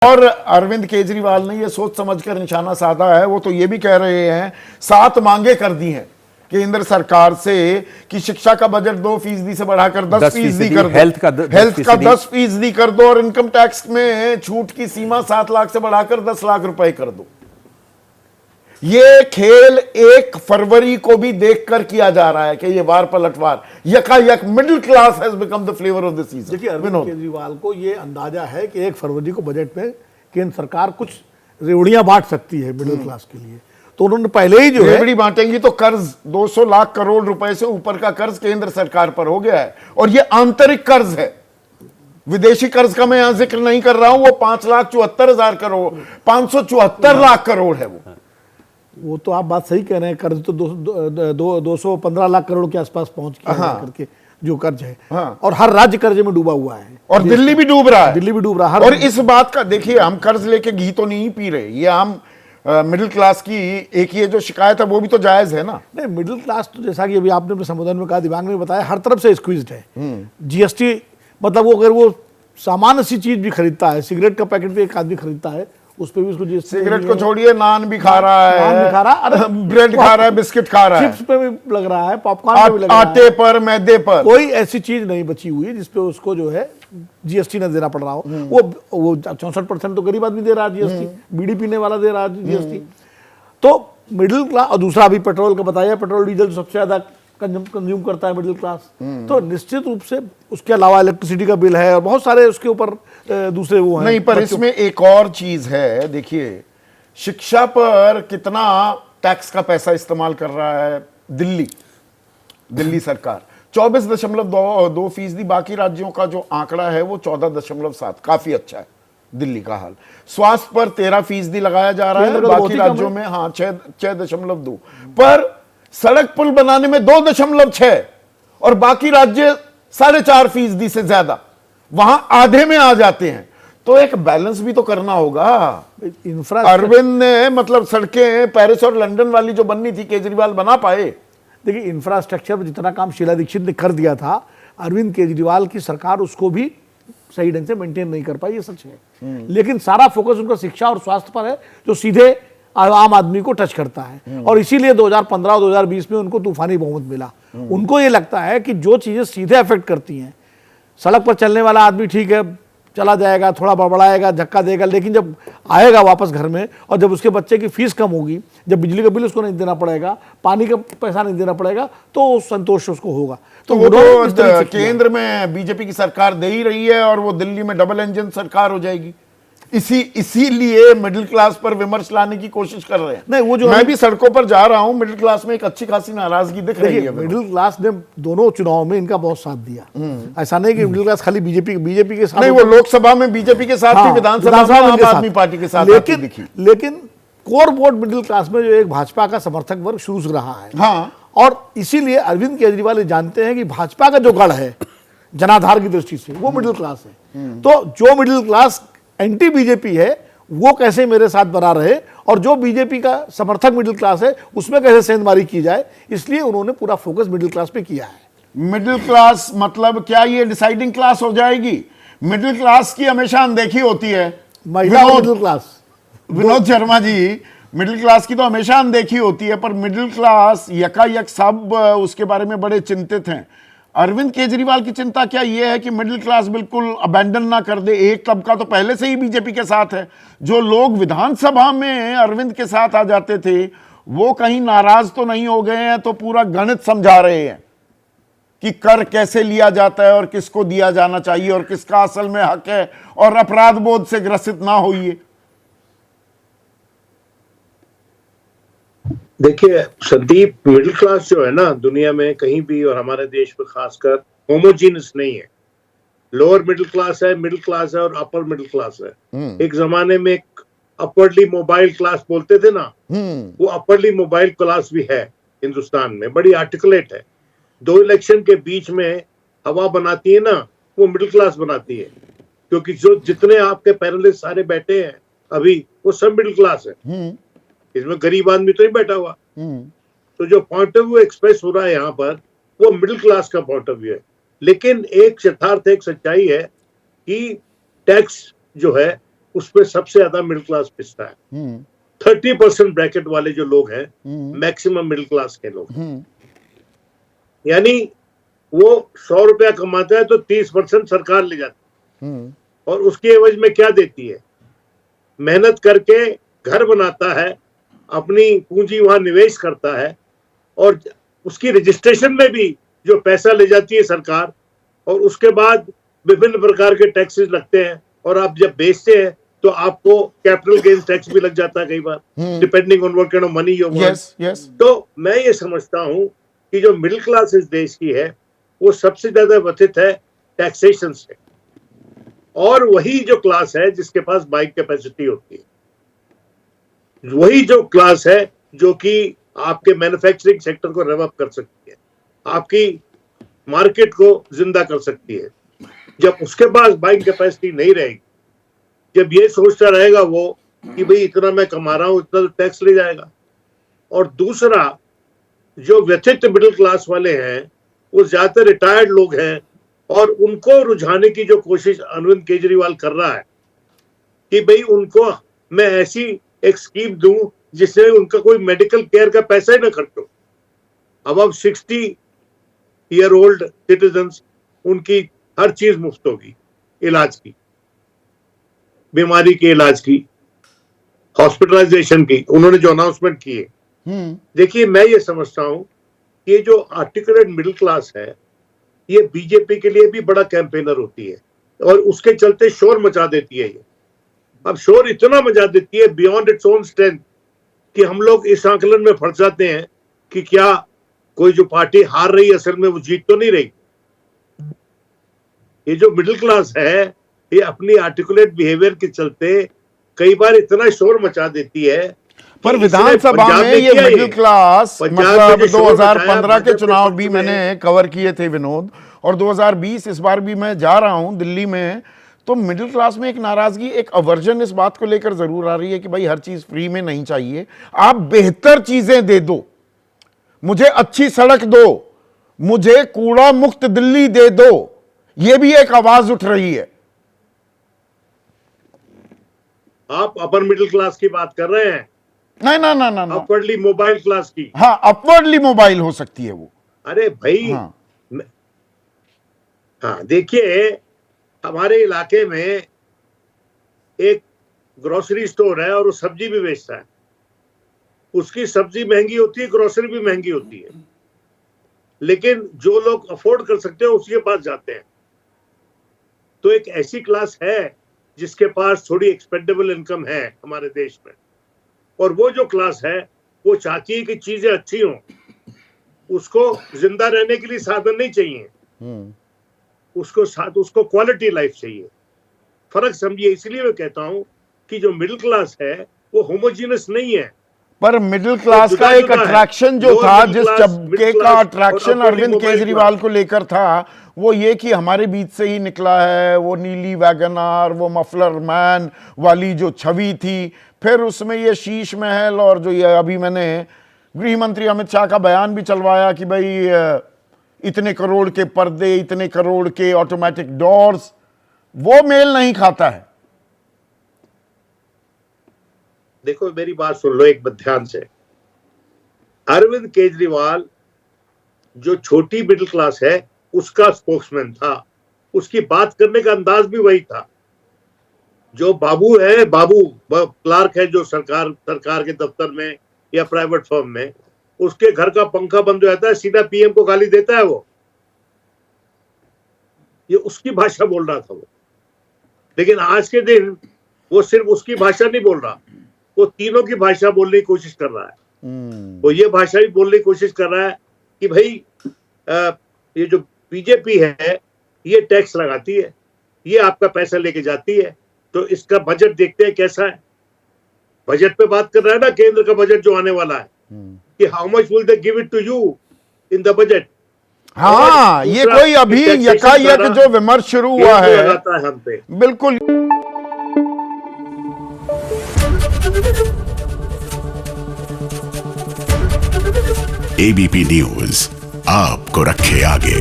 और अरविंद केजरीवाल ने ये सोच समझकर निशाना साधा है। वो तो ये भी कह रहे हैं, 7 मांगे कर दी हैं केंद्र सरकार से कि शिक्षा का बजट 2% से बढ़ाकर 10% कर दो, हेल्थ का 10% कर दो, और इनकम टैक्स में छूट की सीमा 7 लाख से बढ़ाकर 10 लाख रुपए कर दो। ये खेल 1 फरवरी को भी देखकर किया जा रहा है कि ये वार पलटवार, यकायक middle class has become the flavour of the season. देखिए, अरविंद केजरीवाल को ये अंदाजा है कि 1 फरवरी को बजट में केंद्र सरकार कुछ रेवड़ियां बांट सकती है मिडिल क्लास के लिए, तो उन्होंने पहले ही जो है रेवड़ी बांटेंगी तो कर्ज 200 लाख करोड़ रुपए से ऊपर का कर्ज केंद्र सरकार पर हो गया है, और ये आंतरिक कर्ज है। विदेशी कर्ज का मैं यहां जिक्र नहीं कर रहा हूं, वो 5,74,000 करोड़ 574 लाख करोड़ है। वो तो आप बात सही कह रहे हैं, कर्ज तो 215 लाख करोड़ के आसपास पहुंच गया करके जो कर्ज है। और हर राज्य कर्ज में डूबा हुआ है, और दिल्ली भी डूब रहा है, दिल्ली भी डूब रहा है। और इस बात का देखिए, हम कर्ज लेके घी तो नहीं पी रहे, ये हम मिडिल क्लास की एक ये जो शिकायत है वो भी तो जायज है ना। नहीं, मिडिल क्लास तो जैसा कि अभी आपने अपने संबोधन में कहा, दिमाग में बताया, हर तरफ से स्क्वीज्ड है। जीएसटी मतलब वो अगर वो सामान्य सी चीज भी खरीदता है, सिगरेट का पैकेट भी एक आदमी खरीदता है, उस पे भी उसको जीएसटी। सिगरेट को छोड़िए, नान भी खा रहा है, ब्रेड खा रहा है, बिस्किट खा रहा है, चिप्स पे भी लग रहा है, पॉपकॉर्न पे भी लग रहा है, आटे पर, मैदे पर, कोई ऐसी चीज नहीं बची हुई है जिसपे उसको जो है जीएसटी न देना पड़ रहा हो। वो 64% तो गरीब आदमी दे रहा है जीएसटी, बीड़ी पीने वाला दे रहा है जीएसटी। तो मिडिल क्लास, और दूसरा अभी पेट्रोल का बताया, पेट्रोल डीजल सबसे ज्यादा कंज्यूम करता है मिडिल क्लास, तो निश्चित रूप से उसके अलावा इलेक्ट्रिसिटी का बिल है और बहुत सारे उसके ऊपर दूसरे वो हैं। नहीं, पर इसमें एक और चीज है, देखिए शिक्षा पर कितना टैक्स का पैसा इस्तेमाल कर रहा है दिल्ली सरकार, 24.2%। बाकी राज्यों का जो आंकड़ा है वो 14.7, काफी अच्छा है दिल्ली का हाल। स्वास्थ्य पर 13% लगाया जा रहा है, बाकी राज्यों में 6.2, पर सड़क पुल बनाने में 2.6, और बाकी राज्य 4.5% से ज्यादा, वहां आधे में आ जाते हैं। तो एक बैलेंस भी तो करना होगा। अरविंद ने मतलब सड़कें पेरिस और लंदन वाली जो बननी थी, केजरीवाल बना पाए। देखिए, इंफ्रास्ट्रक्चर पर जितना काम शीला दीक्षित ने कर दिया था, अरविंद केजरीवाल की सरकार उसको भी सही ढंग से मेंटेन नहीं कर पाई, ये सच है। लेकिन सारा फोकस उनका शिक्षा और स्वास्थ्य पर है, जो सीधे आम आदमी को टच करता है, और इसीलिए 2015 और 2020 में उनको तूफानी बहुमत मिला। उनको ये लगता है कि जो चीजें सीधे अफेक्ट करती हैं, सड़क पर चलने वाला आदमी ठीक है, चला जाएगा, थोड़ा बड़बड़ाएगा, धक्का देगा, लेकिन जब आएगा वापस घर में, और जब उसके बच्चे की फीस कम होगी, जब बिजली का बिल उसको नहीं देना पड़ेगा, पानी का पैसा नहीं देना पड़ेगा, तो संतोष उसको होगा। तो वो तो केंद्र में बीजेपी की सरकार दे ही रही है, और वो दिल्ली में डबल इंजन सरकार हो जाएगी। इसीलिए मिडिल क्लास पर विमर्श लाने की कोशिश कर रहे हैं। नहीं, वो जो मैं भी सड़कों पर जा रहा हूं, मिडिल क्लास में एक अच्छी खासी नाराजगी दिख रही है। मिडिल क्लास ने दोनों चुनाव में इनका बहुत साथ दिया। ऐसा नहीं कि मिडिल क्लास खाली बीजेपी के साथ, नहीं, वो लोकसभा में बीजेपी के साथ थी, विधानसभा में आम आदमी पार्टी के साथ दिखी। लेकिन कोर वोट मिडिल क्लास में जो एक भाजपा का समर्थक वर्ग शुरू से रहा है, और इसीलिए अरविंद केजरीवाल जानते हैं कि भाजपा का जो गढ़ है जनाधार की दृष्टि से, वो मिडिल क्लास है। तो जो मिडिल क्लास एंटी बीजेपी है, वो कैसे मेरे साथ बना रहे, और जो बीजेपी का समर्थक मिडिल क्लास है उसमें कैसे सेंधमारी की जाए, इसलिए उन्होंने पूरा फोकस मिडिल क्लास पे किया है। मिडिल क्लास मतलब क्या ये डिसाइडिंग क्लास हो जाएगी? मिडिल क्लास की हमेशा अनदेखी होती है। महिला middle class, Vinod Sharma ji, middle class की तो हमेशा अनदेखी होती है, पर मिडिल क्लास यकायक सब उसके बारे में बड़े चिंतित हैं। अरविंद केजरीवाल की चिंता क्या ये है कि मिडिल क्लास बिल्कुल अबैंडन ना कर दे। एक तबका तो पहले से ही बीजेपी के साथ है। जो लोग विधानसभा में अरविंद के साथ आ जाते थे, वो कहीं नाराज तो नहीं हो गए हैं, तो पूरा गणित समझा रहे हैं कि कर कैसे लिया जाता है और किसको दिया जाना चाहिए और किसका असल में हक है, और अपराध बोध से ग्रसित ना होइए। देखिए संदीप, मिडिल क्लास जो है ना दुनिया में कहीं भी, और हमारे देश में खासकर, होमोजीनस नहीं है। लोअर मिडिल क्लास है, मिडिल क्लास है, और अपर मिडिल क्लास है। एक जमाने में एक अपरली मोबाइल क्लास बोलते थे ना, वो अपरली मोबाइल क्लास भी है हिंदुस्तान में, बड़ी आर्टिकुलेट है। 2 इलेक्शन के बीच में हवा बनाती है ना, वो मिडिल क्लास बनाती है, क्योंकि जो जितने आपके पैनलिस्ट सारे बैठे हैं अभी, वो सब मिडिल क्लास है। इसमें गरीब आदमी तो नहीं बैठा हुआ। तो जो पॉइंट ऑफ व्यू एक्सप्रेस हो रहा है यहाँ पर, वो मिडिल क्लास का पॉइंट ऑफ व्यू है। लेकिन एक यथार्थ, एक सच्चाई है कि टैक्स जो है उसमें सबसे ज्यादा मिडिल क्लास पिसता है। 30% ब्रैकेट वाले जो लोग हैं मैक्सिमम मिडिल क्लास के लोग, यानी वो 100 रुपया कमाता है तो 30% सरकार ले जाती है, और उसके एवज में क्या देती है? मेहनत करके घर बनाता है, अपनी पूंजी वहां निवेश करता है, और उसकी रजिस्ट्रेशन में भी जो पैसा ले जाती है सरकार, और उसके बाद विभिन्न प्रकार के टैक्सेस लगते हैं, और आप जब बेचते हैं तो आपको कैपिटल गेन टैक्स भी लग जाता है कई बार, depending on what kind of money you earn. तो मैं ये समझता हूं कि जो मिडिल क्लास इस देश की है वो सबसे ज्यादा व्यथित है टैक्सेशन से, और वही जो क्लास है जिसके पास बाइक कैपेसिटी होती है, वही जो क्लास है जो कि आपके मैन्युफैक्चरिंग सेक्टर को रेव अप कर सकती है, आपकी मार्केट को जिंदा कर सकती है। जब उसके पास बाइंग कैपेसिटी नहीं रहेगी, जब ये सोचता रहेगा वो कि भाई इतना मैं कमा रहा हूं, इतना तो टैक्स ले जाएगा। और दूसरा, जो व्यथित मिडिल क्लास वाले हैं वो ज्यादातर रिटायर्ड लोग हैं, और उनको रुझाने की जो कोशिश अरविंद केजरीवाल कर रहा है कि भाई उनको मैं ऐसी एक स्कीम दूं जिससे उनका कोई मेडिकल केयर का पैसा ही ना खर्च हो। अब 60 ईयर ओल्ड सिटीजन्स, उनकी हर चीज मुफ्त होगी, इलाज की, बीमारी के इलाज की, हॉस्पिटलाइजेशन की, उन्होंने जो अनाउंसमेंट की है। देखिए, मैं ये समझता हूं कि ये जो आर्टिकुलेट मिडिल क्लास है ये बीजेपी के लिए भी बड़ा कैंपेनर होती है, और उसके चलते शोर मचा देती है। ये अब शोर इतना मचा देती है बियॉन्ड इट्स ओन स्ट्रेंथ कि हम लोग इस आंकलन में फंस जाते हैं कि क्या कोई जो पार्टी हार रही है असल में वो जीत तो नहीं रही। ये जो मिडिल क्लास है ये अपनी आर्टिकुलेट बिहेवियर के चलते कई बार इतना शोर मचा देती है। पर विधानसभा में ये मिडिल क्लास, मतलब 2015 के चुनाव भी मैंने कवर किए थे विनोद, और 2020 इस बार भी मैं जा रहा हूं दिल्ली में, तो मिडिल क्लास में एक नाराजगी, एक अवर्जन इस बात को लेकर जरूर आ रही है कि भाई हर चीज फ्री में नहीं चाहिए, आप बेहतर चीजें दे दो, मुझे अच्छी सड़क दो, मुझे कूड़ा मुक्त दिल्ली दे दो, यह भी एक आवाज उठ रही है। आप अपर मिडिल क्लास की बात कर रहे हैं? नहीं ना ना ना, अपवर्डली मोबाइल क्लास की। हाँ, अपवर्डली मोबाइल हो सकती है वो। अरे भाई, हाँ देखिए, हमारे इलाके में एक ग्रोसरी स्टोर है और वो सब्जी भी बेचता है। उसकी सब्जी महंगी होती है, ग्रोसरी भी महंगी होती है, लेकिन जो लोग अफोर्ड कर सकते हैं उसके पास जाते हैं। तो एक ऐसी क्लास है जिसके पास थोड़ी एक्सपेंडेबल इनकम है हमारे देश में, और वो जो क्लास है वो चाहती है कि चीजें अच्छी हों, उसको जिंदा रहने के लिए साधन नहीं चाहिए, उसको क्वालिटी लाइफ चाहिए। फर्क समझिए, इसलिए मैं कहता हूं कि जो मिडिल क्लास है वो होमोजीनस नहीं है। पर मिडिल क्लास का एक अट्रैक्शन जो था, जिस तबके का अट्रैक्शन अरविंद केजरीवाल को लेकर था, वो ये कि हमारे बीच से ही निकला है, वो नीली वैगनार, वो मफलर मैन वाली जो छवि थी, फिर उसमें ये शीश महल, और जो ये अभी मैंने गृह मंत्री अमित शाह का बयान भी चलवाया कि भाई इतने करोड़ के पर्दे, इतने करोड़ के ऑटोमेटिक डोर्स, वो मेल नहीं खाता है। देखो, मेरी बात सुन लो एक बार ध्यान से। अरविंद केजरीवाल जो छोटी मिडिल क्लास है उसका स्पोक्समैन था, उसकी बात करने का अंदाज भी वही था। जो बाबू है, बाबू क्लार्क है जो सरकार के दफ्तर में या प्राइवेट फर्म में, उसके घर का पंखा बंद हो जाता है, सीधा पीएम को गाली देता है वो। ये उसकी भाषा बोल रहा था वो। लेकिन आज के दिन वो सिर्फ उसकी भाषा नहीं बोल रहा, वो तीनों की भाषा बोलने की कोशिश कर रहा है। वो ये भाषा भी बोलने की कोशिश कर रहा है कि भाई ये जो बीजेपी है ये टैक्स लगाती है, ये आपका पैसा लेके जाती है, तो इसका बजट देखते हैं कैसा है। बजट पे बात कर रहा है ना, केंद्र का बजट जो आने वाला है, कि how much will they give it to you in the budget. हाँ, ये कोई अभी यकायक जो विमर्श शुरू हुआ है हम पे, बिल्कुल। एबीपी न्यूज आपको रखे आगे।